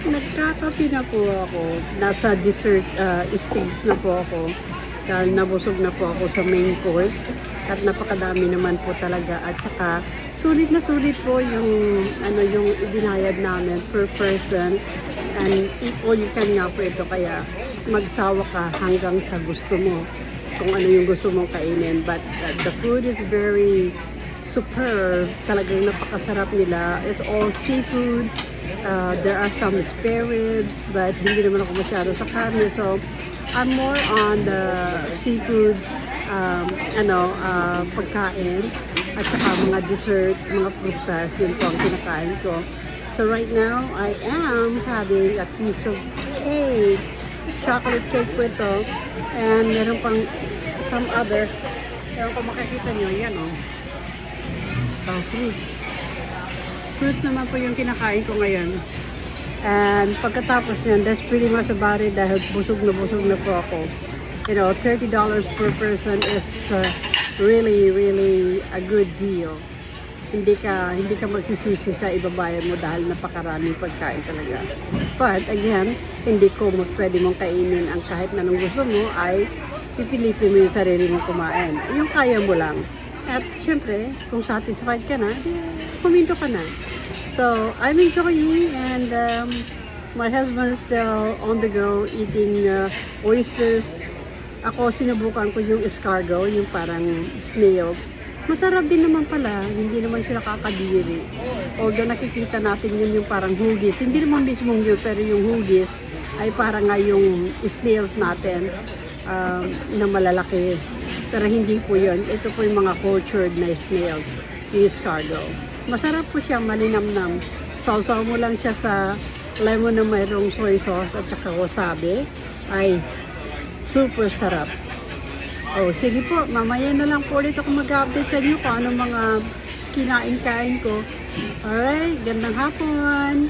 Nagkakape na po ako. Nasa dessert stage na po ako. Dahil nabusog na po ako sa main course. At napakadami naman po talaga. At saka, sulit na sulit po yung, yung ibinayad namin per person. And all you can nga po ito. Kaya magsawa ka hanggang sa gusto mo. Kung ano yung gusto mong kainin. But the food is very superb. Talagang napakasarap nila. It's all seafood. There are some spare ribs, but hindi naman ako masyado sa karne. So, I'm more on the seafood, pagkain. At saka mga dessert, mga prutas, yun po ang kinakain ko. So, right now, I am having a piece of cake. Chocolate cake po ito. And meron pang some other. Meron kung makikita nyo, yan o. Fruits. Fruits naman po yung kinakain ko ngayon. And pagkatapos nyan, that's pretty much about it dahil busog na po ako. You know, $30 per person is really, really a good deal. Hindi ka magsisisi sa ibabayad mo dahil napakaraming pagkain talaga. But again, hindi ko pwede mong kainin ang kahit na nung gusto mo ay pipilitin mo yung sarili mong kumain. Yung kaya mo lang. At syempre, kung satisfied ka na, kuminto ka na. So, I'm enjoying and my husband is still on the go eating oysters. Ako, sinubukan ko yung escargot, yung parang snails. Masarap din naman pala, hindi naman siya nakakadiri. Although nakikita natin yun yung parang hugis. Hindi naman mismong yun, pero yung hugis ay parang nga yung snails natin na malalaki. Pero hindi po yun. Ito po yung mga cultured na snails, yung escargot. Masarap po siya, malinamnam. Sausaw mo lang siya sa lemon na mayroong soy sauce at saka wasabi. Ay, super sarap. Oh, sige po, mamaya na lang po ulit ako mag-update sa inyo kung anong mga kinain-kain ko. Alright, gandang hapon!